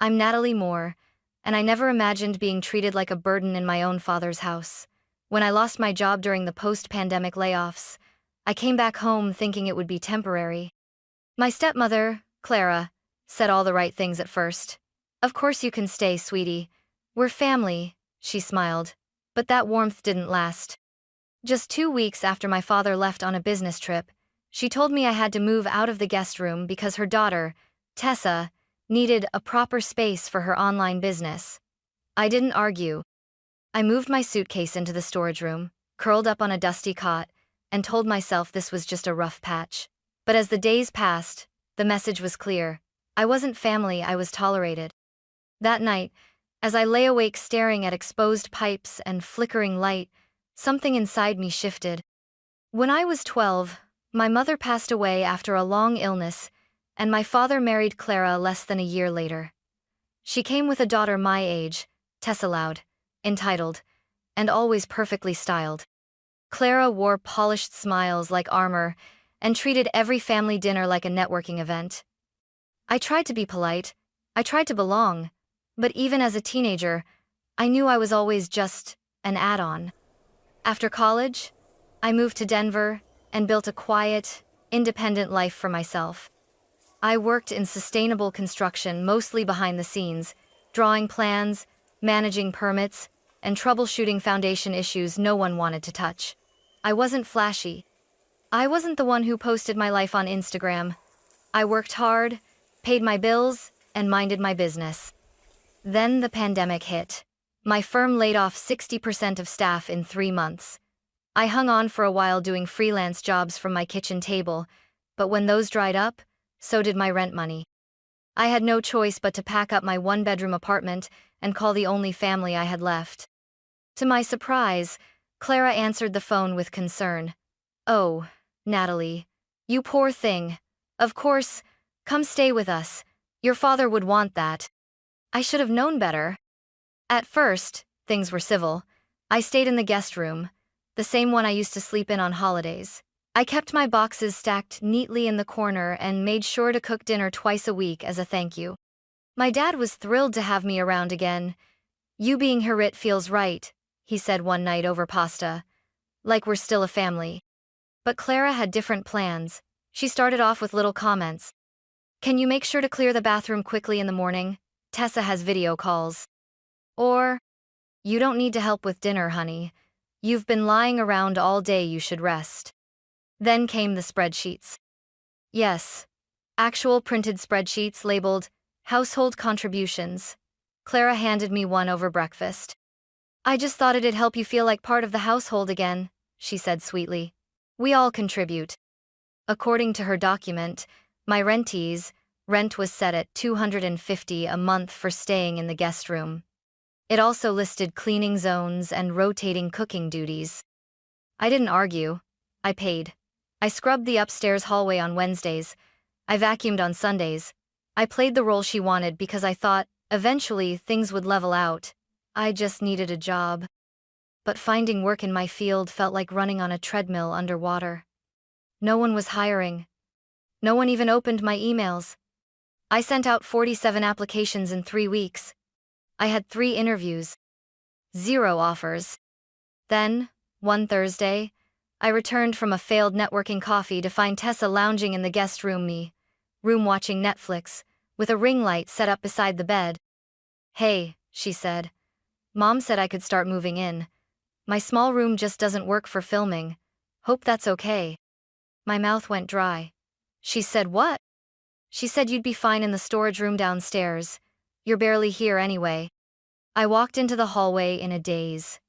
I'm Natalie Moore, and I never imagined being treated like a burden in my own father's house. When I lost my job during the post-pandemic layoffs, I came back home thinking it would be temporary. My stepmother, Clara, said all the right things at first. "Of course you can stay, sweetie. We're family," she smiled. But that warmth didn't last. Just 2 weeks after my father left on a business trip, she told me I had to move out of the guest room because her daughter, Tessa, needed a proper space for her online business. I didn't argue. I moved my suitcase into the storage room, curled up on a dusty cot, and told myself this was just a rough patch. But as the days passed, the message was clear. I wasn't family, I was tolerated. That night, as I lay awake staring at exposed pipes and flickering light, something inside me shifted. When I was 12, my mother passed away after a long illness, and my father married Clara less than a year later. She came with a daughter my age, Tessa Loud, entitled, and always perfectly styled. Clara wore polished smiles like armor and treated every family dinner like a networking event. I tried to be polite, I tried to belong, but even as a teenager, I knew I was always just an add-on. After college, I moved to Denver and built a quiet, independent life for myself. I worked in sustainable construction, mostly behind the scenes, drawing plans, managing permits, and troubleshooting foundation issues no one wanted to touch. I wasn't flashy. I wasn't the one who posted my life on Instagram. I worked hard, paid my bills, and minded my business. Then the pandemic hit. My firm laid off 60% of staff in 3 months. I hung on for a while doing freelance jobs from my kitchen table, but when those dried up, so did my rent money. I had no choice but to pack up my one-bedroom apartment and call the only family I had left. To my surprise, Clara answered the phone with concern. "Oh, Natalie, you poor thing. Of course, come stay with us. Your father would want that." I should have known better. At first, things were civil. I stayed in the guest room, the same one I used to sleep in on holidays. I kept my boxes stacked neatly in the corner and made sure to cook dinner twice a week as a thank you. My dad was thrilled to have me around again. "You being here, it feels right," he said one night over pasta. "Like we're still a family." But Clara had different plans. She started off with little comments. "Can you make sure to clear the bathroom quickly in the morning? Tessa has video calls." Or, "You don't need to help with dinner, honey. You've been lying around all day, you should rest." Then came the spreadsheets. Yes, actual printed spreadsheets labeled household contributions. Clara handed me one over breakfast. "I just thought it'd help you feel like part of the household again," she said sweetly. "We all contribute." According to her document, my rent was set at $250 a month for staying in the guest room. It also listed cleaning zones and rotating cooking duties. I didn't argue. I paid. I scrubbed the upstairs hallway on Wednesdays. I vacuumed on Sundays. I played the role she wanted because I thought, eventually, things would level out. I just needed a job. But finding work in my field felt like running on a treadmill underwater. No one was hiring. No one even opened my emails. I sent out 47 applications in 3 weeks. I had 3 interviews. 0 offers. Then, one Thursday, I returned from a failed networking coffee to find Tessa lounging in the guest room watching Netflix, with a ring light set up beside the bed. "Hey," she said. "Mom said I could start moving in. My small room just doesn't work for filming. Hope that's okay." My mouth went dry. She said what? She said you'd be fine in the storage room downstairs. You're barely here anyway. I walked into the hallway in a daze.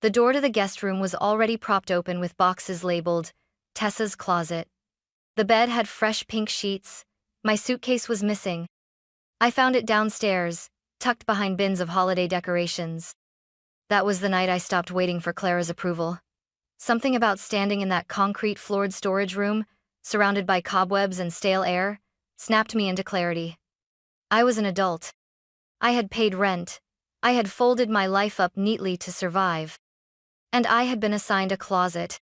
The door to the guest room was already propped open with boxes labeled Tessa's closet. The bed had fresh pink sheets. My suitcase was missing. I found it downstairs, tucked behind bins of holiday decorations. That was the night I stopped waiting for Clara's approval. Something about standing in that concrete-floored storage room, surrounded by cobwebs and stale air, snapped me into clarity. I was an adult. I had paid rent. I had folded my life up neatly to survive. And I had been assigned a closet.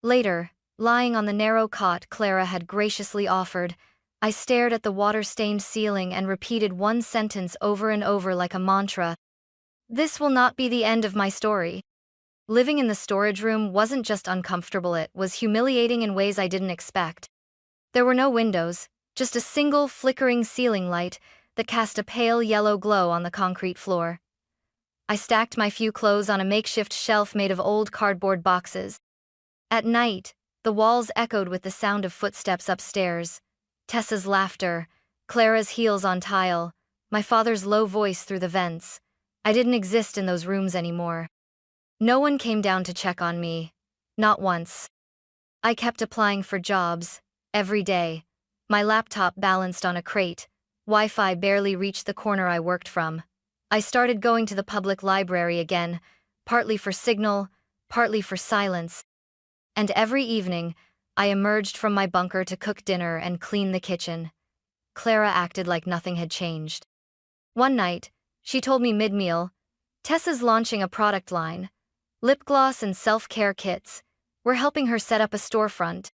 Later, lying on the narrow cot Clara had graciously offered, I stared at the water-stained ceiling and repeated one sentence over and over like a mantra. This will not be the end of my story. Living in the storage room wasn't just uncomfortable, it was humiliating in ways I didn't expect. There were no windows, just a single flickering ceiling light that cast a pale yellow glow on the concrete floor. I stacked my few clothes on a makeshift shelf made of old cardboard boxes. At night, the walls echoed with the sound of footsteps upstairs, Tessa's laughter, Clara's heels on tile, my father's low voice through the vents. I didn't exist in those rooms anymore. No one came down to check on me. Not once. I kept applying for jobs, every day. My laptop balanced on a crate. Wi-Fi barely reached the corner I worked from. I started going to the public library again, partly for signal, partly for silence. And every evening, I emerged from my bunker to cook dinner and clean the kitchen. Clara acted like nothing had changed. One night, she told me mid-meal, "Tessa's launching a product line. Lip gloss and self-care kits. We're helping her set up a storefront."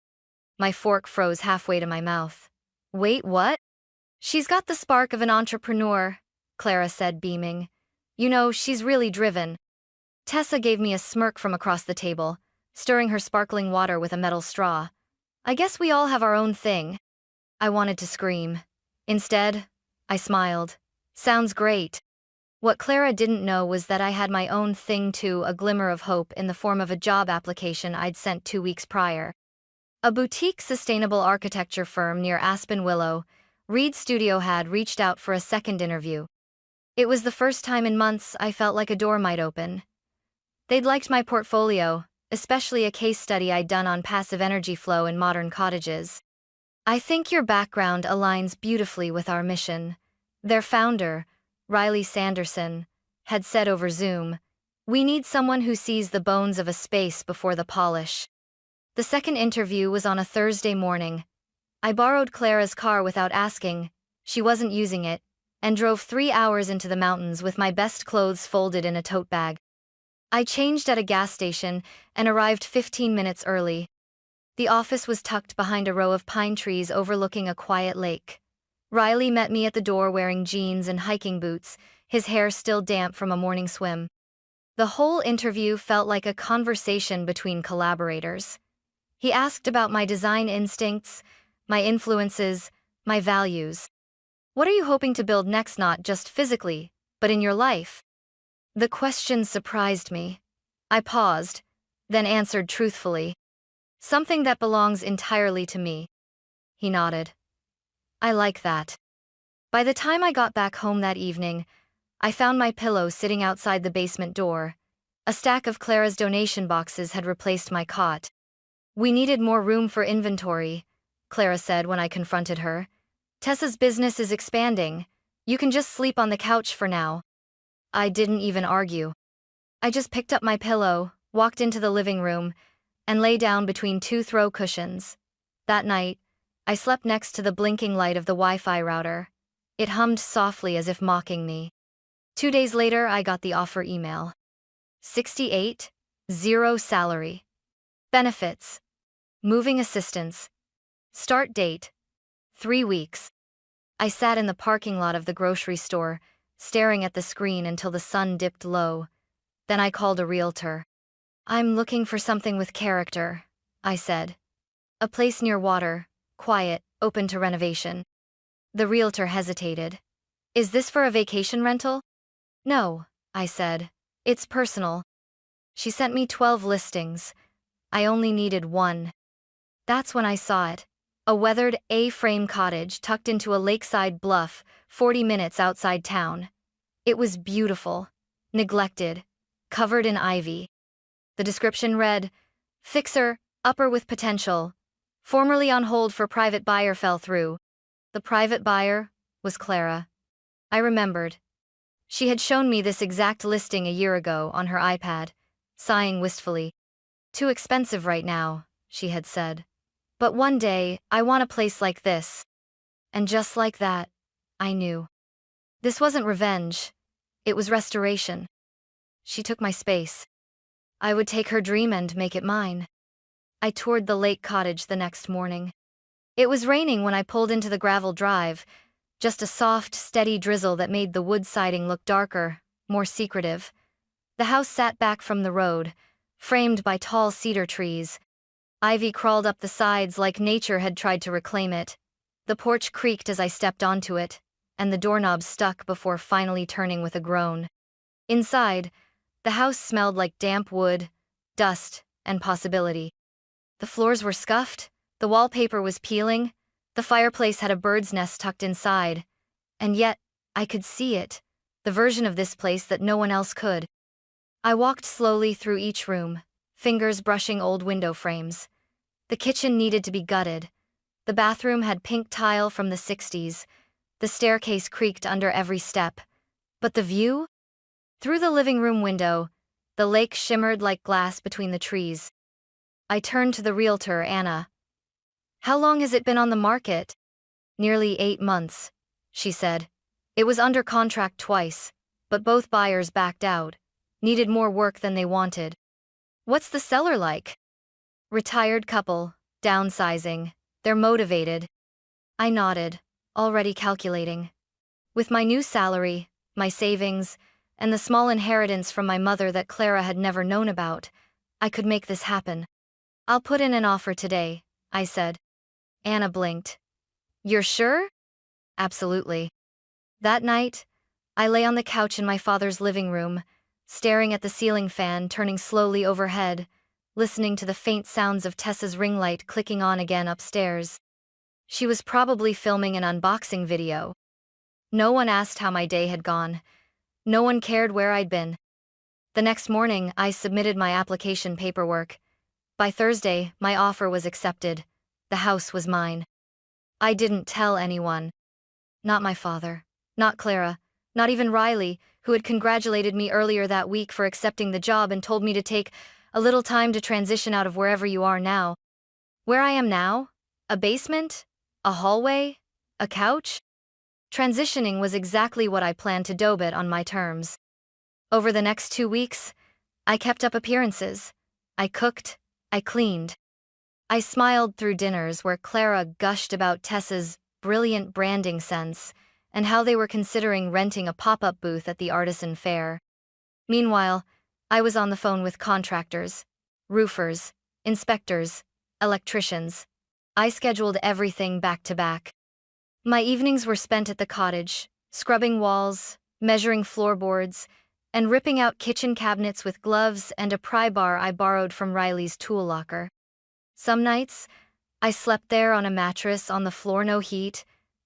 My fork froze halfway to my mouth. "Wait, what?" "She's got the spark of an entrepreneur," Clara said, beaming. "You know, she's really driven." Tessa gave me a smirk from across the table, stirring her sparkling water with a metal straw. "I guess we all have our own thing." I wanted to scream. Instead, I smiled. "Sounds great." What Clara didn't know was that I had my own thing too, a glimmer of hope in the form of a job application I'd sent 2 weeks prior. A boutique sustainable architecture firm near Aspen Willow, Reed Studio, had reached out for a second interview. It was the first time in months I felt like a door might open. They'd liked my portfolio, especially a case study I'd done on passive energy flow in modern cottages. "I think your background aligns beautifully with our mission," their founder, Riley Sanderson, had said over Zoom. "We need someone who sees the bones of a space before the polish." The second interview was on a Thursday morning. I borrowed Clara's car without asking, she wasn't using it, and drove 3 hours into the mountains with my best clothes folded in a tote bag. I changed at a gas station and arrived 15 minutes early. The office was tucked behind a row of pine trees overlooking a quiet lake. Riley met me at the door wearing jeans and hiking boots, his hair still damp from a morning swim. The whole interview felt like a conversation between collaborators. He asked about my design instincts, my influences, my values. "What are you hoping to build next, not just physically, but in your life?" The question surprised me. I paused, then answered truthfully. "Something that belongs entirely to me." He nodded. "I like that." By the time I got back home that evening, I found my pillow sitting outside the basement door. A stack of Clara's donation boxes had replaced my cot. "We needed more room for inventory," Clara said when I confronted her. "Tessa's business is expanding. You can just sleep on the couch for now." I didn't even argue. I just picked up my pillow, walked into the living room, and lay down between 2 throw cushions. That night, I slept next to the blinking light of the Wi-Fi router. It hummed softly as if mocking me. 2 days later, I got the offer email. 68, 0 salary. Benefits. Moving assistance. Start date. 3 weeks. I sat in the parking lot of the grocery store, staring at the screen until the sun dipped low. Then I called a realtor. "I'm looking for something with character," I said. "A place near water, quiet, open to renovation." The realtor hesitated. "Is this for a vacation rental?" "No," I said. "It's personal." She sent me 12 listings. I only needed one. That's when I saw it. A weathered A-frame cottage tucked into a lakeside bluff, 40 minutes outside town. It was beautiful, neglected, covered in ivy. The description read, "Fixer, upper with potential. Formerly on hold for private buyer, fell through." The private buyer was Clara. I remembered. She had shown me this exact listing a year ago on her iPad, sighing wistfully. "Too expensive right now," she had said. "But one day, I want a place like this." And just like that, I knew. This wasn't revenge. It was restoration. She took my space. I would take her dream and make it mine. I toured the lake cottage the next morning. It was raining when I pulled into the gravel drive, just a soft, steady drizzle that made the wood siding look darker, more secretive. The house sat back from the road, framed by tall cedar trees. Ivy crawled up the sides like nature had tried to reclaim it. The porch creaked as I stepped onto it, and the doorknob stuck before finally turning with a groan. Inside, the house smelled like damp wood, dust, and possibility. The floors were scuffed, the wallpaper was peeling, the fireplace had a bird's nest tucked inside, and yet, I could see it, the version of this place that no one else could. I walked slowly through each room, fingers brushing old window frames. The kitchen needed to be gutted. The bathroom had pink tile from the 60s. The staircase creaked under every step. But the view? Through the living room window, the lake shimmered like glass between the trees. I turned to the realtor, Anna. "How long has it been on the market?" "Nearly 8 months," she said. "It was under contract twice, but both buyers backed out, needed more work than they wanted." "What's the seller like?" "Retired couple, downsizing, they're motivated." I nodded, already calculating. With my new salary, my savings, and the small inheritance from my mother that Clara had never known about, I could make this happen. "I'll put in an offer today," I said. Anna blinked. "You're sure?" "Absolutely." That night, I lay on the couch in my father's living room, staring at the ceiling fan turning slowly overhead, listening to the faint sounds of Tessa's ring light clicking on again upstairs. She was probably filming an unboxing video. No one asked how my day had gone. No one cared where I'd been. The next morning, I submitted my application paperwork. By Thursday, my offer was accepted. The house was mine. I didn't tell anyone. Not my father. Not Clara. Not even Riley, who had congratulated me earlier that week for accepting the job and told me to take a little time to transition out of wherever you are now. Where I am now? A basement? A hallway? A couch? Transitioning was exactly what I planned to dobe it on my terms. Over the next 2 weeks, I kept up appearances. I cooked. I cleaned. I smiled through dinners where Clara gushed about Tessa's brilliant branding sense and how they were considering renting a pop-up booth at the artisan fair. Meanwhile, I was on the phone with contractors, roofers, inspectors, electricians. I scheduled everything back to back. My evenings were spent at the cottage, scrubbing walls, measuring floorboards, and ripping out kitchen cabinets with gloves and a pry bar I borrowed from Riley's tool locker. Some nights, I slept there on a mattress on the floor, no heat,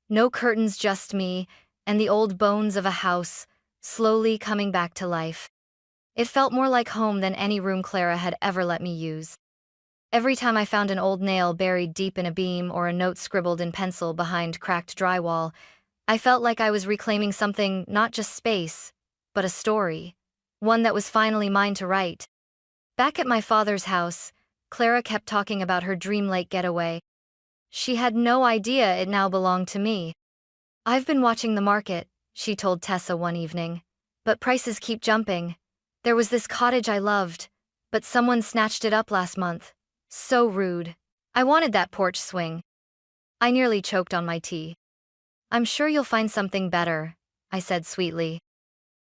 no curtains, just me, and the old bones of a house, slowly coming back to life. It felt more like home than any room Clara had ever let me use. Every time I found an old nail buried deep in a beam or a note scribbled in pencil behind cracked drywall, I felt like I was reclaiming something, not just space, but a story, one that was finally mine to write. Back at my father's house, Clara kept talking about her dream lake getaway. She had no idea it now belonged to me. "I've been watching the market," she told Tessa one evening, "but prices keep jumping. There was this cottage I loved, but someone snatched it up last month. So rude. I wanted that porch swing." I nearly choked on my tea. "I'm sure you'll find something better," I said sweetly.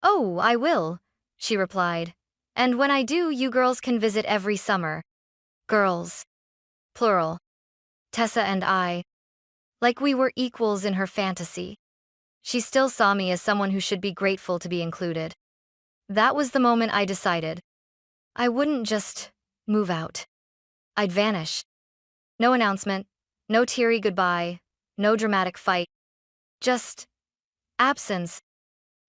"Oh, I will," she replied. "And when I do, you girls can visit every summer." Girls. Plural. Tessa and I. Like we were equals in her fantasy. She still saw me as someone who should be grateful to be included. That was the moment I decided. I wouldn't just move out. I'd vanish. No announcement, no teary goodbye, no dramatic fight. Just absence.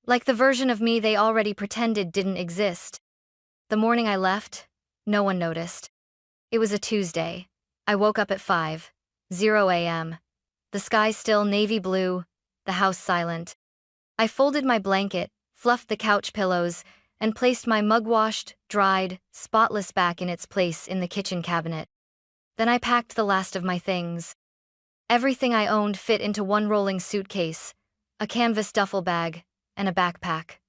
Like the version of me they already pretended didn't exist. The morning I left, no one noticed. It was a Tuesday. I woke up at 5:00 a.m. The sky still navy blue, the house silent. I folded my blanket, fluffed the couch pillows, and placed my mug-washed, dried, spotless back in its place in the kitchen cabinet. Then I packed the last of my things. Everything I owned fit into one rolling suitcase, a canvas duffel bag, and a backpack.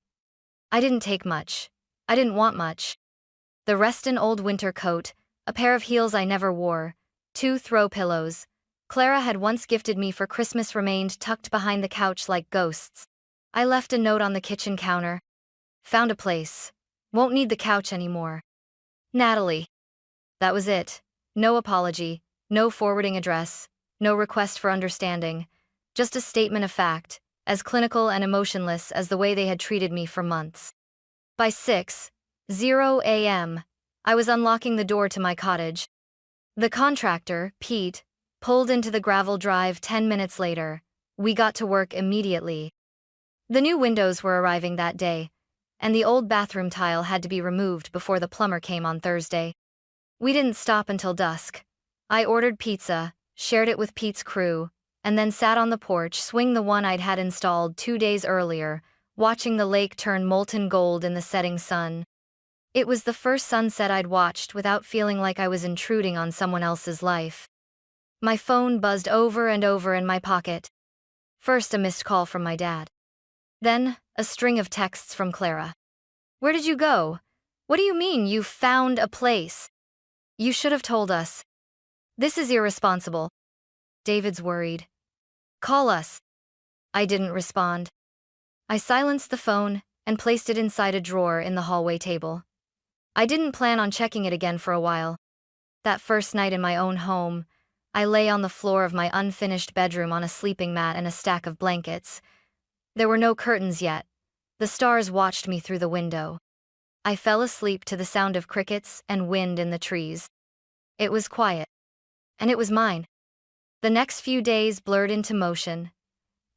I didn't take much. I didn't want much. The Reston old winter coat, a pair of heels I never wore, 2 throw pillows, Clara had once gifted me for Christmas remained tucked behind the couch like ghosts. I left a note on the kitchen counter. Found a place. Won't need the couch anymore. Natalie. That was it. No apology, no forwarding address, no request for understanding. Just a statement of fact, as clinical and emotionless as the way they had treated me for months. By 6:00 a.m., I was unlocking the door to my cottage. The contractor, Pete, pulled into the gravel drive 10 minutes later. We got to work immediately. The new windows were arriving that day, and the old bathroom tile had to be removed before the plumber came on Thursday. We didn't stop until dusk. I ordered pizza, shared it with Pete's crew, and then sat on the porch, swing the one I'd had installed 2 days earlier, watching the lake turn molten gold in the setting sun. It was the first sunset I'd watched without feeling like I was intruding on someone else's life. My phone buzzed over and over in my pocket. First a missed call from my dad. Then, a string of texts from Clara. Where did you go? What do you mean you found a place? You should have told us. This is irresponsible. David's worried. Call us. I didn't respond. I silenced the phone and placed it inside a drawer in the hallway table. I didn't plan on checking it again for a while. That first night in my own home, I lay on the floor of my unfinished bedroom on a sleeping mat and a stack of blankets. There were no curtains yet. The stars watched me through the window. I fell asleep to the sound of crickets and wind in the trees. It was quiet. And it was mine. The next few days blurred into motion.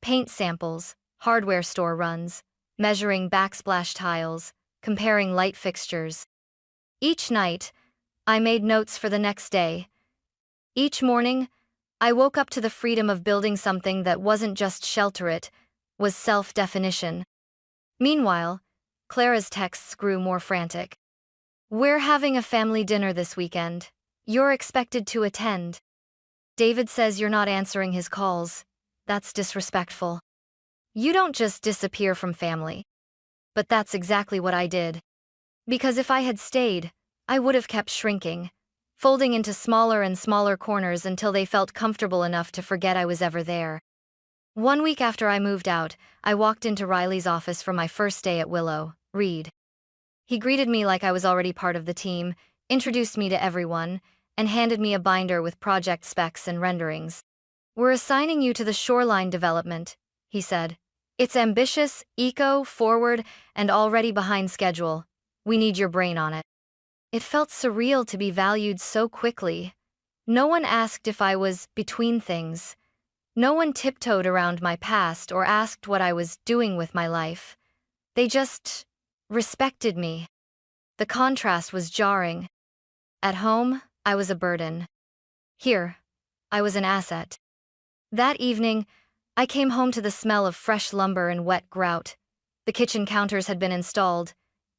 Paint samples, hardware store runs, measuring backsplash tiles, comparing light fixtures. Each night, I made notes for the next day. Each morning, I woke up to the freedom of building something that wasn't just shelter, it was self-definition. Meanwhile, Clara's texts grew more frantic. We're having a family dinner this weekend. You're expected to attend. David says you're not answering his calls. That's disrespectful. You don't just disappear from family. But that's exactly what I did. Because if I had stayed, I would have kept shrinking, folding into smaller and smaller corners until they felt comfortable enough to forget I was ever there. 1 week after I moved out, I walked into Riley's office for my first day at Willow, Reed. He greeted me like I was already part of the team, introduced me to everyone, and handed me a binder with project specs and renderings. We're assigning you to the shoreline development, he said. It's ambitious, eco-forward, and already behind schedule. We need your brain on it. It felt surreal to be valued so quickly. No one asked if I was between things. No one tiptoed around my past or asked what I was doing with my life. They just respected me. The contrast was jarring. At home, I was a burden. Here, I was an asset. That evening, I came home to the smell of fresh lumber and wet grout. The kitchen counters had been installed,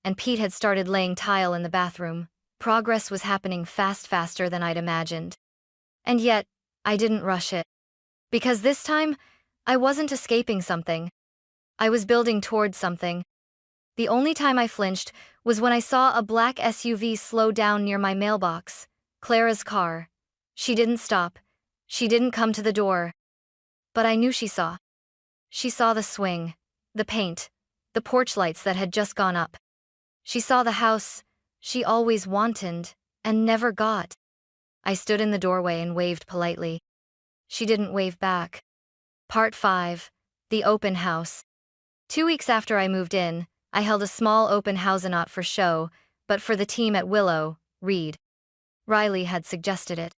and Pete had started laying tile in the bathroom. Progress was happening faster than I'd imagined. And yet, I didn't rush it. Because this time, I wasn't escaping something. I was building towards something. The only time I flinched was when I saw a black SUV slow down near my mailbox. Clara's car. She didn't stop. She didn't come to the door. But I knew she saw. She saw the swing, the paint, the porch lights that had just gone up. She saw the house she always wanted and never got. I stood in the doorway and waved politely. She didn't wave back. Part 5. The Open House. 2 weeks after I moved in, I held a small open house, not for show, but for the team at Willow, Reed. Riley had suggested it.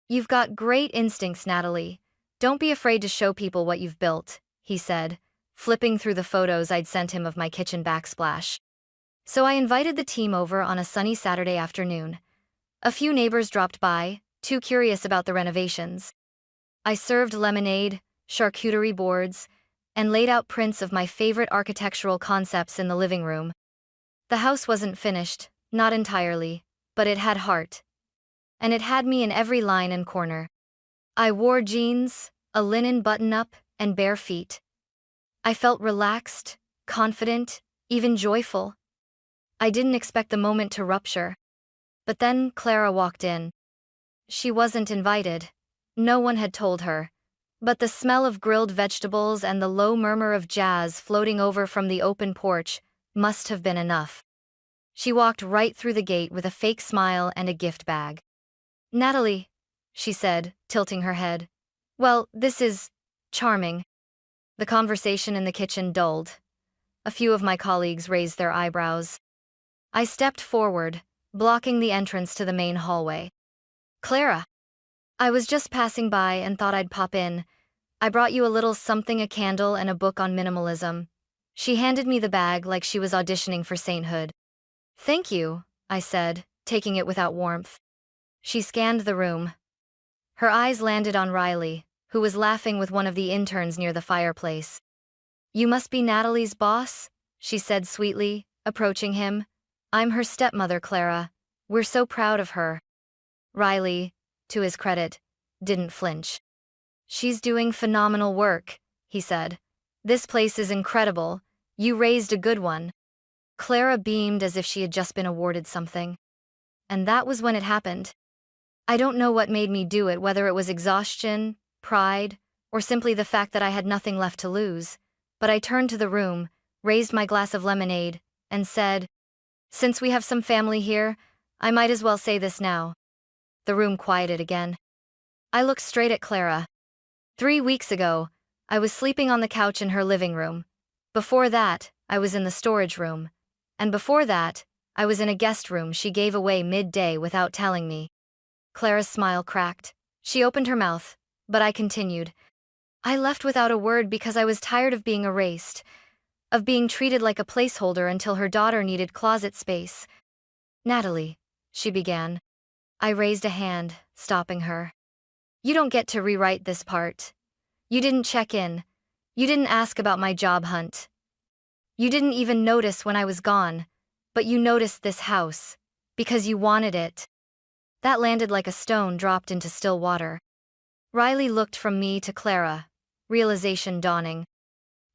You've got great instincts, Natalie. Don't be afraid to show people what you've built, he said, flipping through the photos I'd sent him of my kitchen backsplash. So I invited the team over on a sunny Saturday afternoon. A few neighbors dropped by, too curious about the renovations. I served lemonade, charcuterie boards, and laid out prints of my favorite architectural concepts in the living room. The house wasn't finished, not entirely, but it had heart. And it had me in every line and corner. I wore jeans, a linen button-up, and bare feet. I felt relaxed, confident, even joyful. I didn't expect the moment to rupture. But then Clara walked in. She wasn't invited. No one had told her. But the smell of grilled vegetables and the low murmur of jazz floating over from the open porch must have been enough. She walked right through the gate with a fake smile and a gift bag. "Natalie," she said, tilting her head. "Well, this is charming." The conversation in the kitchen dulled. A few of my colleagues raised their eyebrows. I stepped forward, blocking the entrance to the main hallway. "Clara." "I was just passing by and thought I'd pop in. I brought you a little something, a candle and a book on minimalism." She handed me the bag like she was auditioning for sainthood. "Thank you," I said, taking it without warmth. She scanned the room. Her eyes landed on Riley, who was laughing with one of the interns near the fireplace. "You must be Natalie's boss?" she said sweetly, approaching him. "I'm her stepmother, Clara. We're so proud of her." Riley, to his credit, didn't flinch. "She's doing phenomenal work," he said. "This place is incredible. You raised a good one." Clara beamed as if she had just been awarded something. And that was when it happened. I don't know what made me do it, whether it was exhaustion, pride, or simply the fact that I had nothing left to lose, but I turned to the room, raised my glass of lemonade, and said, "Since we have some family here, I might as well say this now." The room quieted again. I looked straight at Clara. 3 weeks ago, I was sleeping on the couch in her living room. Before that, I was in the storage room. And before that, I was in a guest room she gave away midday without telling me. Clara's smile cracked. She opened her mouth, but I continued. "I left without a word because I was tired of being erased, of being treated like a placeholder until her daughter needed closet space." "Natalie," she began. I raised a hand, stopping her. "You don't get to rewrite this part. You didn't check in. You didn't ask about my job hunt. You didn't even notice when I was gone, but you noticed this house, because you wanted it." That landed like a stone dropped into still water. Riley looked from me to Clara, realization dawning.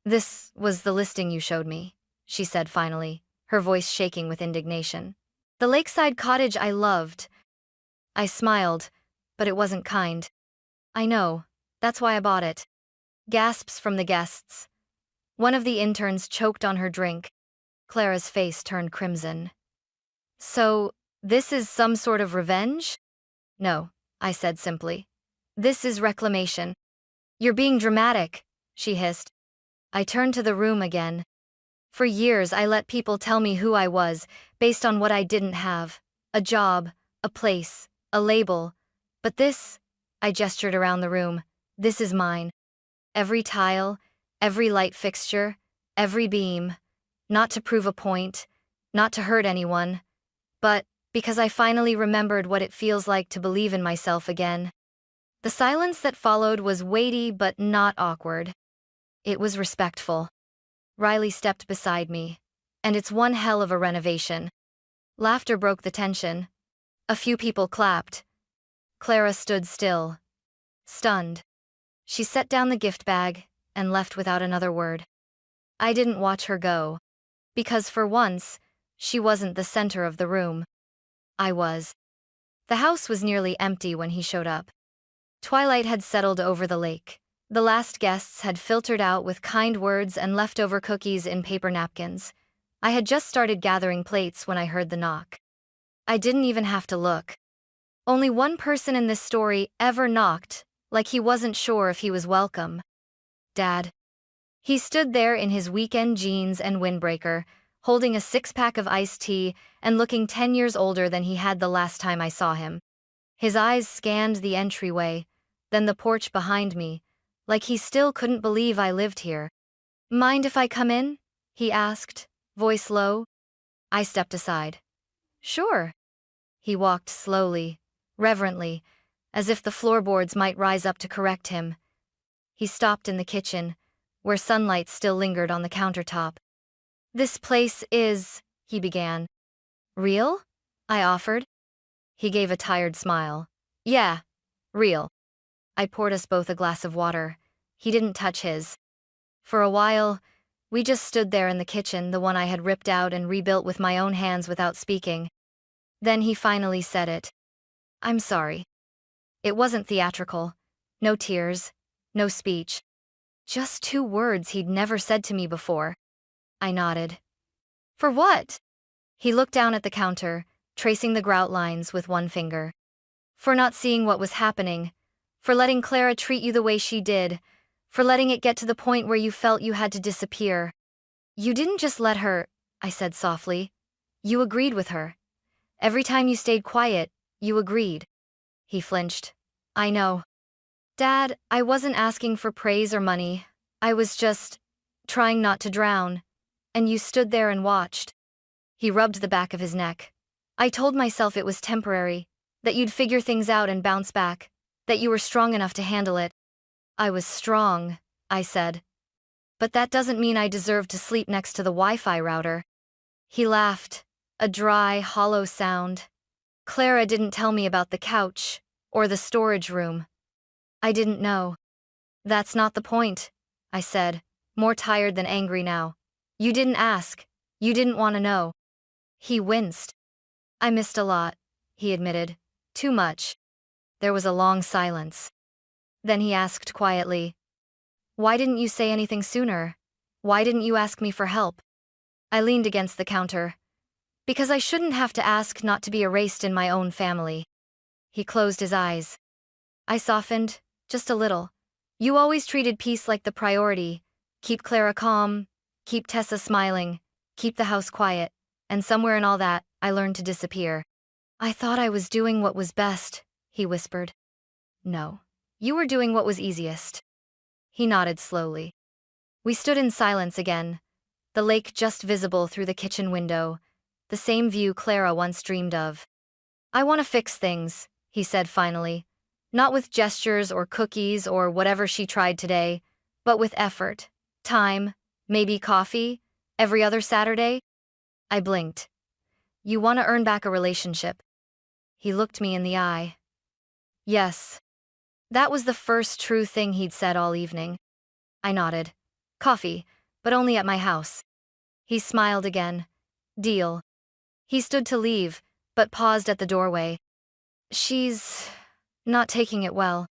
"This was the listing you showed me," she said finally, her voice shaking with indignation. "The lakeside cottage I loved." I smiled, but it wasn't kind. "I know, that's why I bought it." Gasps from the guests. One of the interns choked on her drink. Clara's face turned crimson. "So, this is some sort of revenge?" "No," I said simply. "This is reclamation." "You're being dramatic," she hissed. I turned to the room again. For years I let people tell me who I was, based on what I didn't have. A job, a place, a label. But this, I gestured around the room, this is mine. Every tile, every light fixture, every beam. Not to prove a point, not to hurt anyone, but because I finally remembered what it feels like to believe in myself again. The silence that followed was weighty but not awkward. It was respectful. Riley stepped beside me, and it's one hell of a renovation. Laughter broke the tension. A few people clapped. Clara stood still, stunned. She set down the gift bag and left without another word. I didn't watch her go, because for once, she wasn't the center of the room. I was. The house was nearly empty when he showed up. Twilight had settled over the lake. The last guests had filtered out with kind words and leftover cookies in paper napkins. I had just started gathering plates when I heard the knock. I didn't even have to look. Only one person in this story ever knocked, like he wasn't sure if he was welcome. Dad. He stood there in his weekend jeans and windbreaker, holding a 6-pack of iced tea and looking 10 years older than he had the last time I saw him. His eyes scanned the entryway, then the porch behind me, like he still couldn't believe I lived here. "Mind if I come in?" he asked, voice low. I stepped aside. "Sure." He walked slowly, reverently, as if the floorboards might rise up to correct him. He stopped in the kitchen, where sunlight still lingered on the countertop. "This place is," he began. "Real?" I offered. He gave a tired smile. "Yeah, real." I poured us both a glass of water. He didn't touch his. For a while, we just stood there in the kitchen, the one I had ripped out and rebuilt with my own hands without speaking. Then he finally said it. "I'm sorry." It wasn't theatrical. No tears. No speech. Just 2 words he'd never said to me before. I nodded. For what? He looked down at the counter, tracing the grout lines with one finger. For not seeing what was happening. For letting Clara treat you the way she did. For letting it get to the point where you felt you had to disappear. You didn't just let her, I said softly. You agreed with her. Every time you stayed quiet, you agreed. He flinched. I know. Dad, I wasn't asking for praise or money. I was just trying not to drown. And you stood there and watched. He rubbed the back of his neck. I told myself it was temporary, that you'd figure things out and bounce back, that you were strong enough to handle it. I was strong, I said. But that doesn't mean I deserve to sleep next to the Wi-Fi router. He laughed, a dry, hollow sound. Clara didn't tell me about the couch, or the storage room. I didn't know. That's not the point, I said, more tired than angry now. You didn't ask. You didn't want to know. He winced. I missed a lot, he admitted. Too much. There was a long silence. Then he asked quietly, why didn't you say anything sooner? Why didn't you ask me for help? I leaned against the counter. Because I shouldn't have to ask not to be erased in my own family. He closed his eyes. I softened, just a little. You always treated peace like the priority. Keep Clara calm, keep Tessa smiling, keep the house quiet, and somewhere in all that, I learned to disappear. I thought I was doing what was best, he whispered. No. You were doing what was easiest. He nodded slowly. We stood in silence again, the lake just visible through the kitchen window, the same view Clara once dreamed of. I want to fix things, he said finally. Not with gestures or cookies or whatever she tried today, but with effort, time, maybe coffee, every other Saturday. I blinked. You want to earn back a relationship. He looked me in the eye. Yes. That was the first true thing he'd said all evening. I nodded. Coffee, but only at my house. He smiled again. Deal. He stood to leave, but paused at the doorway. She's not taking it well.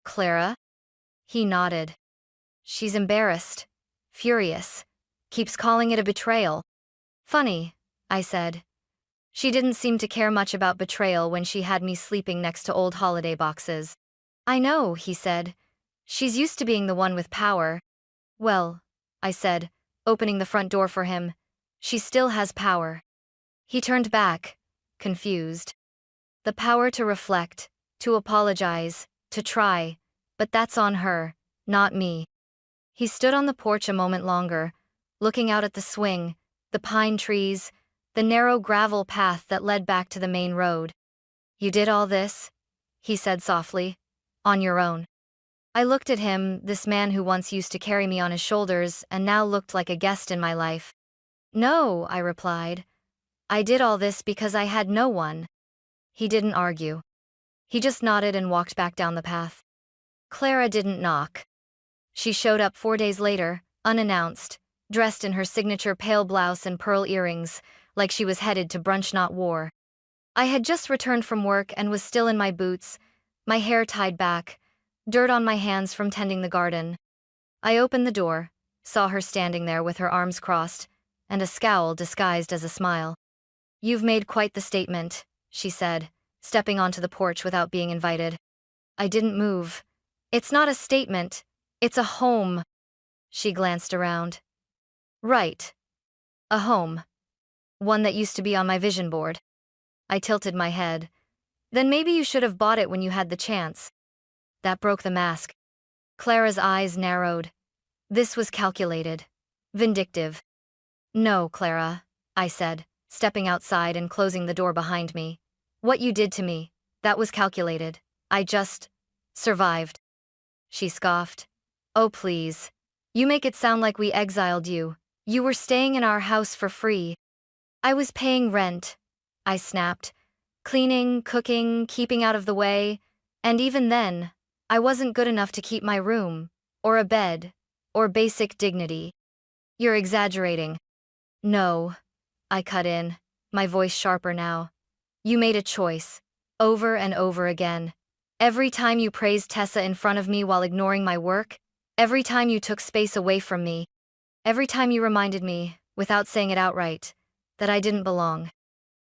Clara? He nodded. She's embarrassed. Furious. Keeps calling it a betrayal. Funny, I said. She didn't seem to care much about betrayal when she had me sleeping next to old holiday boxes. I know, he said. She's used to being the one with power. Well, I said, opening the front door for him, she still has power. He turned back, confused. The power to reflect, to apologize, to try, but that's on her, not me. He stood on the porch a moment longer, looking out at the swing, the pine trees, the narrow gravel path that led back to the main road. You did all this? He said softly. On your own. I looked at him, this man who once used to carry me on his shoulders and now looked like a guest in my life. No, I replied. I did all this because I had no one. He didn't argue. He just nodded and walked back down the path. Clara didn't knock. She showed up 4 days later, unannounced, dressed in her signature pale blouse and pearl earrings, like she was headed to brunch not war. I had just returned from work and was still in my boots, my hair tied back, dirt on my hands from tending the garden. I opened the door, saw her standing there with her arms crossed, and a scowl disguised as a smile. You've made quite the statement, she said, stepping onto the porch without being invited. I didn't move. It's not a statement, it's a home. She glanced around. Right. A home. One that used to be on my vision board. I tilted my head. Then maybe you should have bought it when you had the chance. That broke the mask. Clara's eyes narrowed. This was calculated. Vindictive. No, Clara, I said, stepping outside and closing the door behind me. What you did to me, that was calculated. I just survived. She scoffed. Oh, please. You make it sound like we exiled you. You were staying in our house for free. I was paying rent, I snapped. Cleaning, cooking, keeping out of the way, and even then, I wasn't good enough to keep my room, or a bed, or basic dignity. You're exaggerating. No, I cut in, my voice sharper now. You made a choice, over and over again. Every time you praised Tessa in front of me while ignoring my work, every time you took space away from me, every time you reminded me, without saying it outright, that I didn't belong.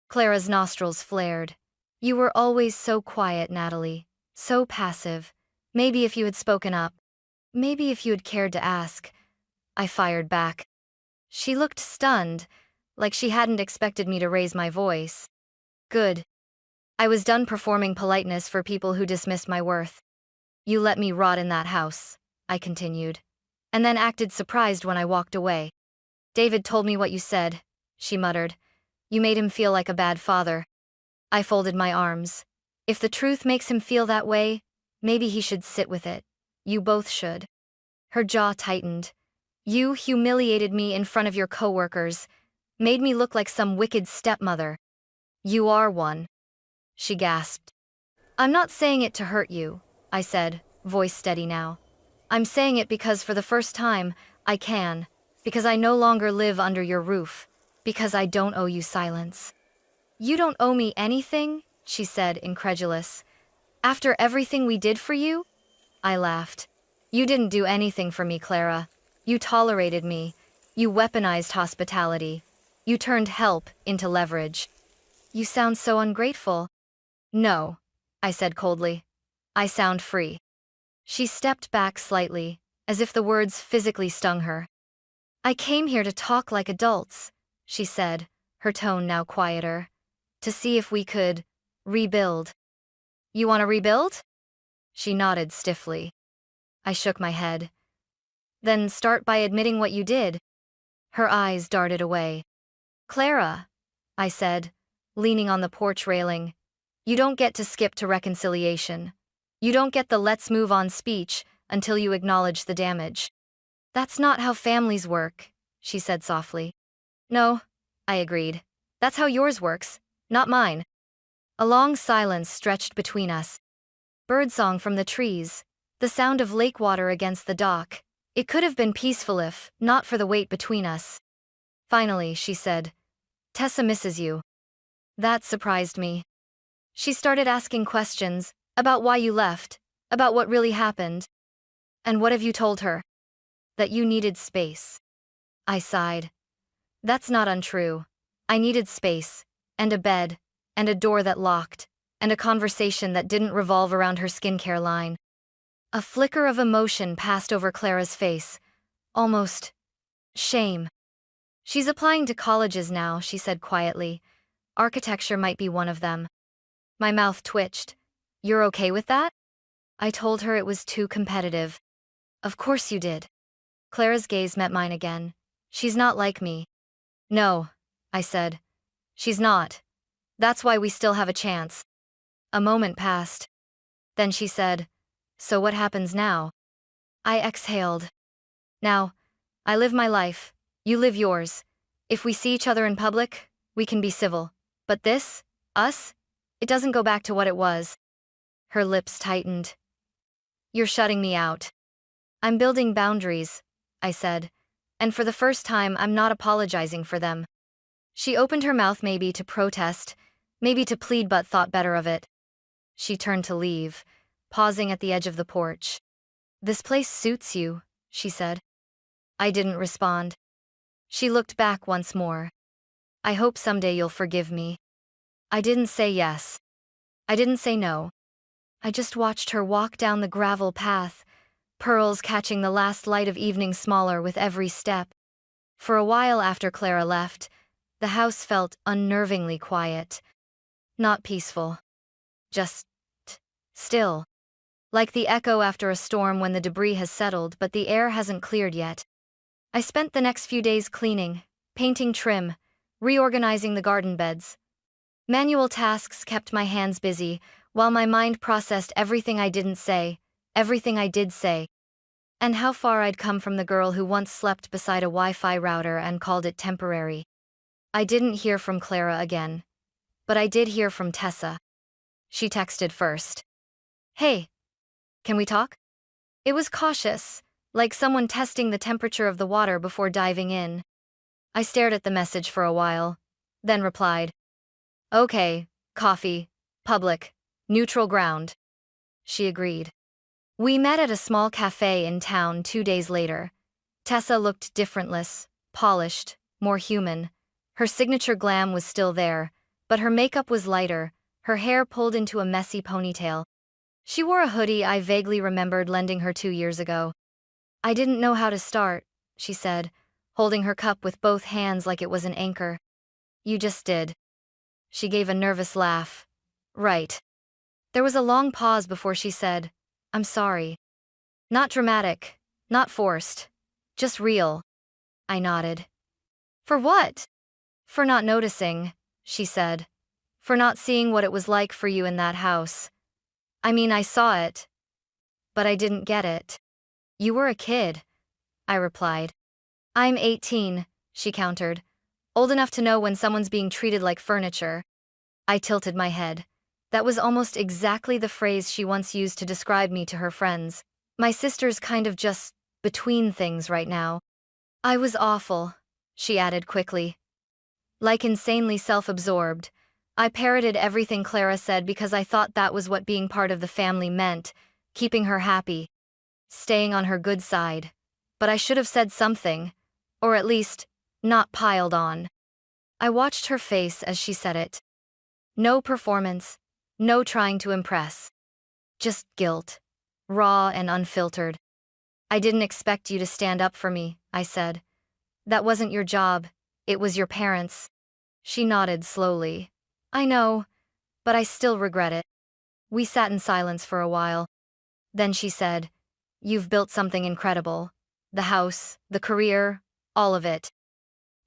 Clara's nostrils flared. You were always so quiet, Natalie. So passive. Maybe if you had spoken up. Maybe if you had cared to ask. I fired back. She looked stunned, like she hadn't expected me to raise my voice. Good. I was done performing politeness for people who dismissed my worth. You let me rot in that house, I continued, and then acted surprised when I walked away. David told me what you said, she muttered. You made him feel like a bad father. I folded my arms. If the truth makes him feel that way, maybe he should sit with it. You both should. Her jaw tightened. You humiliated me in front of your coworkers, made me look like some wicked stepmother. You are one. She gasped. I'm not saying it to hurt you, I said, voice steady now. I'm saying it because for the first time, I can, because I no longer live under your roof, because I don't owe you silence. You don't owe me anything, she said, incredulous. After everything we did for you? I laughed. You didn't do anything for me, Clara. You tolerated me. You weaponized hospitality. You turned help into leverage. You sound so ungrateful. No, I said coldly. I sound free. She stepped back slightly, as if the words physically stung her. I came here to talk like adults, she said, her tone now quieter. To see if we could rebuild. You want to rebuild? She nodded stiffly. I shook my head. Then start by admitting what you did. Her eyes darted away. Clara, I said, leaning on the porch railing, you don't get to skip to reconciliation. You don't get the let's move on speech until you acknowledge the damage. That's not how families work, she said softly. No, I agreed. That's how yours works, not mine. A long silence stretched between us. Birdsong from the trees, the sound of lake water against the dock. It could have been peaceful if not for the weight between us. Finally, she said, Tessa misses you. That surprised me. She started asking questions about why you left, about what really happened. And what have you told her? That you needed space. I sighed. That's not untrue. I needed space, and a bed, and a door that locked, and a conversation that didn't revolve around her skincare line. A flicker of emotion passed over Clara's face. Almost shame. She's applying to colleges now, she said quietly. Architecture might be one of them. My mouth twitched. You're okay with that? I told her it was too competitive. Of course you did. Clara's gaze met mine again. She's not like me. No, I said. She's not. That's why we still have a chance. A moment passed. Then she said, So what happens now? I exhaled. Now, I live my life. You live yours. If we see each other in public, we can be civil. But this, us, it doesn't go back to what it was. Her lips tightened. You're shutting me out. I'm building boundaries, I said. And for the first time, I'm not apologizing for them. She opened her mouth maybe to protest, maybe to plead, but thought better of it. She turned to leave, pausing at the edge of the porch. This place suits you, she said. I didn't respond. She looked back once more. I hope someday you'll forgive me. I didn't say yes. I didn't say no. I just watched her walk down the gravel path, pearls catching the last light of evening smaller with every step. For a while after Clara left, the house felt unnervingly quiet. Not peaceful. Just still. Like the echo after a storm when the debris has settled but the air hasn't cleared yet. I spent the next few days cleaning, painting trim, reorganizing the garden beds. Manual tasks kept my hands busy, while my mind processed everything I didn't say, everything I did say, and how far I'd come from the girl who once slept beside a Wi-Fi router and called it temporary. I didn't hear from Clara again. But I did hear from Tessa. She texted first. Hey, can we talk? It was cautious, like someone testing the temperature of the water before diving in. I stared at the message for a while, then replied. Okay, coffee, public, neutral ground. she agreed. We met at a small cafe in town 2 days later. Tessa looked differentless, polished, more human. Her signature glam was still there, but her makeup was lighter, her hair pulled into a messy ponytail. She wore a hoodie I vaguely remembered lending her 2 years ago. I didn't know how to start, she said, holding her cup with both hands like it was an anchor. You just did. She gave a nervous laugh. Right. There was a long pause before she said, I'm sorry. Not dramatic, not forced, just real. I nodded. For what? For not noticing, she said. For not seeing what it was like for you in that house. I mean, I saw it, but I didn't get it. You were a kid, I replied. I'm 18, she countered. Old enough to know when someone's being treated like furniture. I tilted my head. That was almost exactly the phrase she once used to describe me to her friends. My sister's kind of just between things right now. I was awful, she added quickly. Like insanely self-absorbed, I parroted everything Clara said because I thought that was what being part of the family meant, keeping her happy, staying on her good side. But I should have said something, or at least, not piled on. I watched her face as she said it. No performance, no trying to impress. Just guilt, raw and unfiltered. I didn't expect you to stand up for me, I said. That wasn't your job, it was your parents'. She nodded slowly. I know, but I still regret it. We sat in silence for a while. Then she said, You've built something incredible. The house, the career, all of it.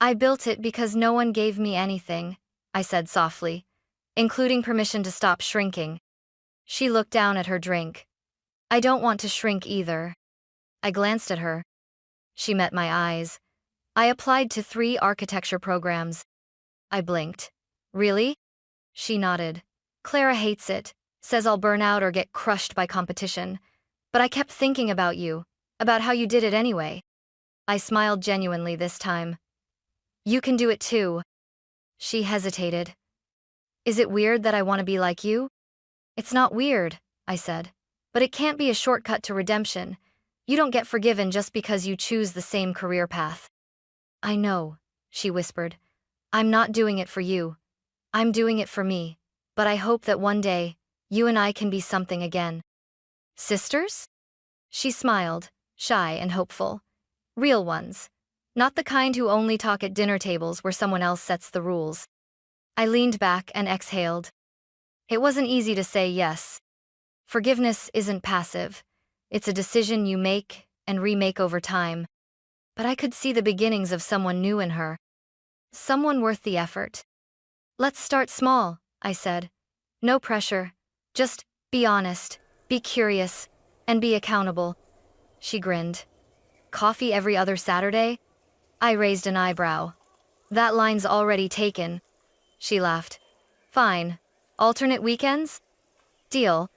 I built it because no one gave me anything, I said softly, including permission to stop shrinking. She looked down at her drink. I don't want to shrink either. I glanced at her. She met my eyes. I applied to 3 architecture programs. I blinked. Really? She nodded. Clara hates it, says I'll burn out or get crushed by competition. But I kept thinking about you, about how you did it anyway. I smiled genuinely this time. You can do it too. She hesitated. Is it weird that I want to be like you? It's not weird, I said. But it can't be a shortcut to redemption. You don't get forgiven just because you choose the same career path. I know, she whispered. I'm not doing it for you. I'm doing it for me. But I hope that one day, you and I can be something again. Sisters? She smiled, shy and hopeful. Real ones. Not the kind who only talk at dinner tables where someone else sets the rules. I leaned back and exhaled. It wasn't easy to say yes. Forgiveness isn't passive. It's a decision you make and remake over time. But I could see the beginnings of someone new in her. Someone worth the effort. Let's start small, I said. No pressure. Just be honest, be curious, and be accountable. She grinned. Coffee every other Saturday? I raised an eyebrow. That line's already taken. She laughed. Fine. Alternate weekends? Deal.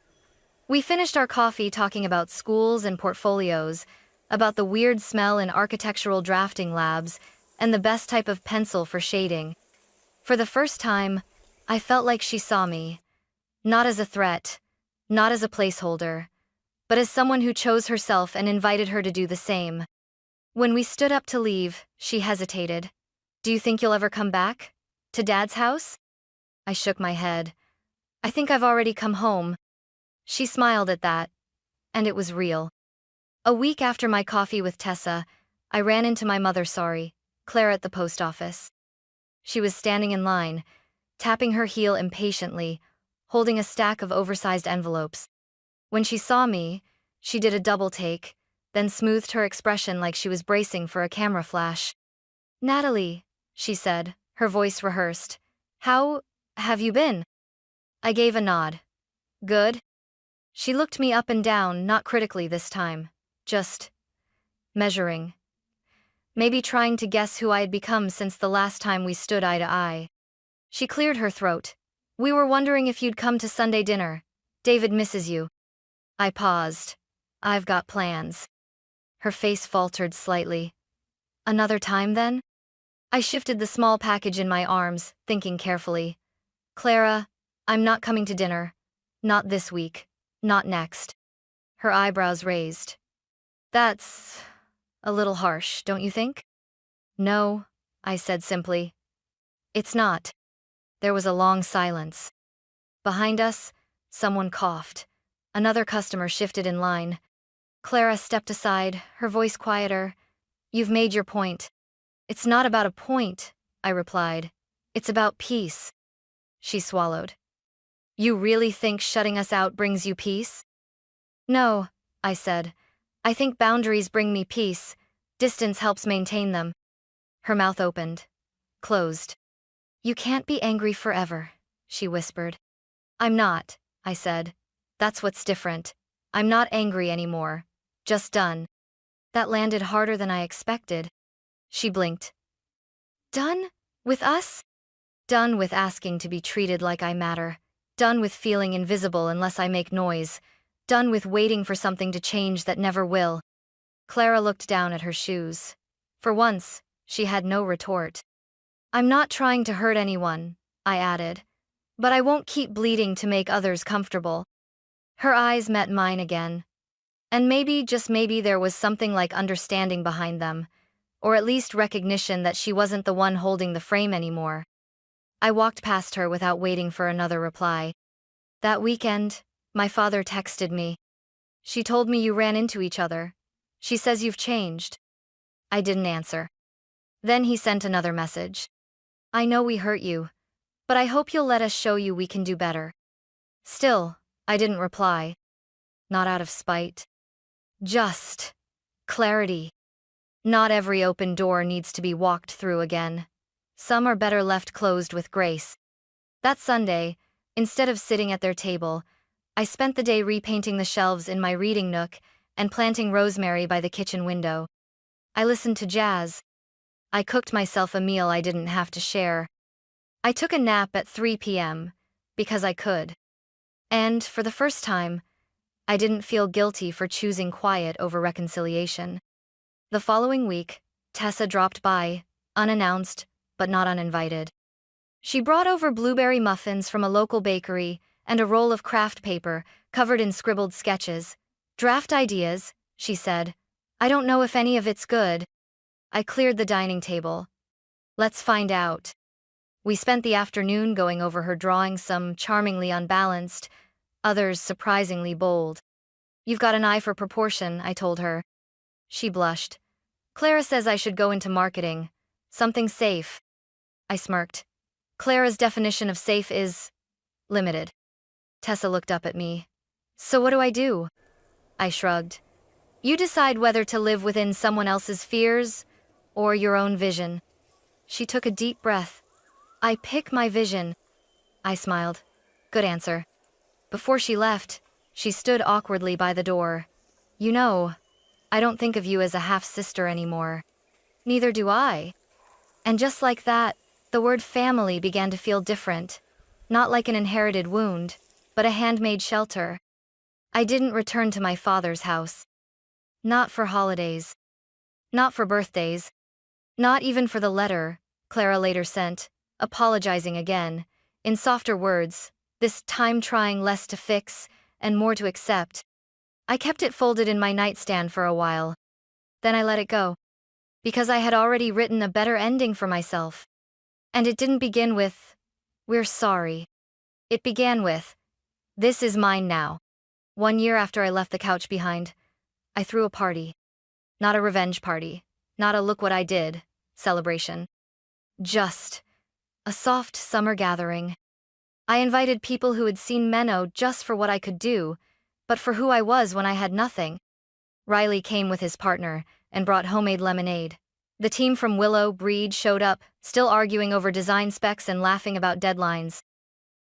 We finished our coffee talking about schools and portfolios, about the weird smell in architectural drafting labs, and the best type of pencil for shading. For the first time, I felt like she saw me. Not as a threat, not as a placeholder, but as someone who chose herself and invited her to do the same. When we stood up to leave, she hesitated. Do you think you'll ever come back? To Dad's house? I shook my head. I think I've already come home. She smiled at that, and it was real. A week after my coffee with Tessa, I ran into my mother, Claire at the post office. She was standing in line, tapping her heel impatiently, holding a stack of oversized envelopes. When she saw me, she did a double take, then smoothed her expression like she was bracing for a camera flash. Natalie, she said, her voice rehearsed. How have you been? I gave a nod. Good. She looked me up and down, not critically this time, just measuring. Maybe trying to guess who I had become since the last time we stood eye to eye. She cleared her throat. We were wondering if you'd come to Sunday dinner. David misses you. I paused. I've got plans. Her face faltered slightly. Another time then? I shifted the small package in my arms, thinking carefully. Clara, I'm not coming to dinner. Not this week. Not next. Her eyebrows raised. That's a little harsh, don't you think? No, I said simply. It's not. There was a long silence. Behind us, someone coughed. Another customer shifted in line. Clara stepped aside, her voice quieter. You've made your point. It's not about a point, I replied. It's about peace. She swallowed. You really think shutting us out brings you peace? No, I said. I think boundaries bring me peace. Distance helps maintain them. Her mouth opened. Closed. You can't be angry forever, she whispered. I'm not, I said. That's what's different. I'm not angry anymore. Just done. That landed harder than I expected. She blinked. Done? With us? Done with asking to be treated like I matter. Done with feeling invisible unless I make noise. Done with waiting for something to change that never will. Clara looked down at her shoes. For once, she had no retort. I'm not trying to hurt anyone, I added. But I won't keep bleeding to make others comfortable. Her eyes met mine again. And maybe, just maybe, there was something like understanding behind them. Or at least recognition that she wasn't the one holding the frame anymore. I walked past her without waiting for another reply. That weekend, my father texted me. She told me you ran into each other. She says you've changed. I didn't answer. Then he sent another message. I know we hurt you, but I hope you'll let us show you we can do better. Still, I didn't reply. Not out of spite. Just clarity. Not every open door needs to be walked through again. Some are better left closed with grace. That Sunday, instead of sitting at their table, I spent the day repainting the shelves in my reading nook and planting rosemary by the kitchen window. I listened to jazz. I cooked myself a meal I didn't have to share. I took a nap at 3 p.m. because I could. And, for the first time, I didn't feel guilty for choosing quiet over reconciliation. The following week, Tessa dropped by, unannounced, but not uninvited. She brought over blueberry muffins from a local bakery and a roll of craft paper covered in scribbled sketches. Draft ideas, she said. I don't know if any of it's good. I cleared the dining table. Let's find out. We spent the afternoon going over her drawings, some charmingly unbalanced, others surprisingly bold. You've got an eye for proportion, I told her. She blushed. Clara says I should go into marketing. Something safe. I smirked. Clara's definition of safe is limited. Tessa looked up at me. So what do I do? I shrugged. You decide whether to live within someone else's fears or your own vision. She took a deep breath. I pick my vision. I smiled. Good answer. Before she left, she stood awkwardly by the door. You know, I don't think of you as a half-sister anymore. Neither do I. And just like that, the word family began to feel different. Not like an inherited wound, but a handmade shelter. I didn't return to my father's house. Not for holidays. Not for birthdays. Not even for the letter Clara later sent, apologizing again, in softer words, this time trying less to fix and more to accept. I kept it folded in my nightstand for a while. Then I let it go. Because I had already written a better ending for myself. And it didn't begin with, we're sorry. It began with, this is mine now. 1 year after I left the couch behind, I threw a party. Not a revenge party, not a look what I did celebration. Just a soft summer gathering. I invited people who had seen Menno just for what I could do, but for who I was when I had nothing. Riley came with his partner and brought homemade lemonade. The team from Willow Breed showed up, still arguing over design specs and laughing about deadlines.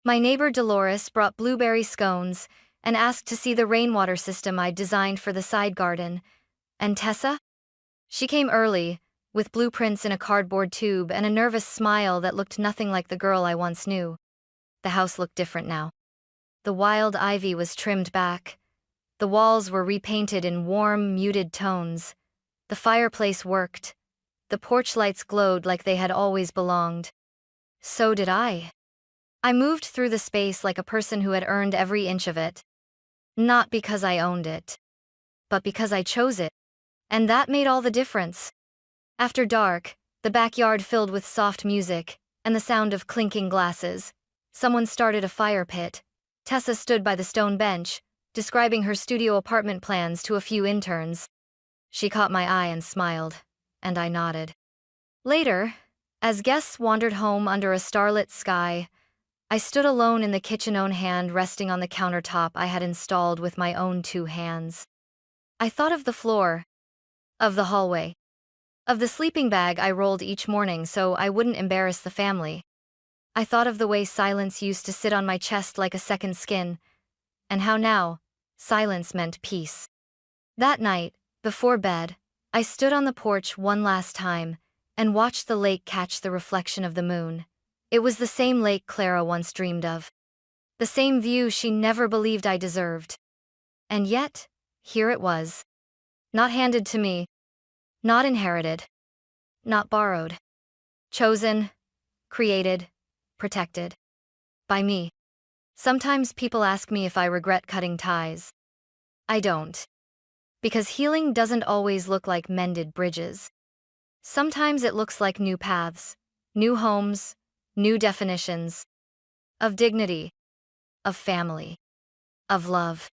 My neighbor Dolores brought blueberry scones and asked to see the rainwater system I'd designed for the side garden. And Tessa? She came early, with blueprints in a cardboard tube and a nervous smile that looked nothing like the girl I once knew. The house looked different now. The wild ivy was trimmed back. The walls were repainted in warm, muted tones. The fireplace worked. The porch lights glowed like they had always belonged. So did I. I moved through the space like a person who had earned every inch of it. Not because I owned it, but because I chose it. And that made all the difference. After dark, the backyard filled with soft music and the sound of clinking glasses. Someone started a fire pit. Tessa stood by the stone bench, describing her studio apartment plans to a few interns. She caught my eye and smiled, and I nodded. Later, as guests wandered home under a starlit sky, I stood alone in the kitchen, own hand resting on the countertop I had installed with my own two hands. I thought of the floor, of the hallway, of the sleeping bag I rolled each morning so I wouldn't embarrass the family. I thought of the way silence used to sit on my chest like a second skin, and how now, silence meant peace. That night, before bed, I stood on the porch one last time and watched the lake catch the reflection of the moon. It was the same lake Clara once dreamed of. The same view she never believed I deserved. And yet, here it was. Not handed to me. Not inherited. Not borrowed. Chosen, created, protected. By me. Sometimes people ask me if I regret cutting ties. I don't. Because healing doesn't always look like mended bridges. Sometimes it looks like new paths, new homes, new definitions. Of dignity. Of family. Of love.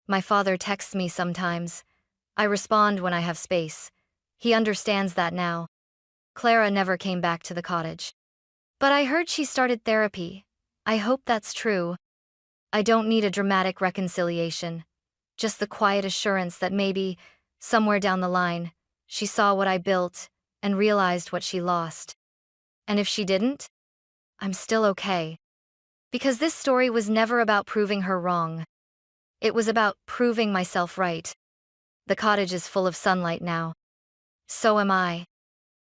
My father texts me sometimes. I respond when I have space. He understands that now. Clara never came back to the cottage. But I heard she started therapy. I hope that's true. I don't need a dramatic reconciliation. Just the quiet assurance that maybe, somewhere down the line, she saw what I built and realized what she lost. And if she didn't, I'm still okay. Because this story was never about proving her wrong. It was about proving myself right. The cottage is full of sunlight now. So am I.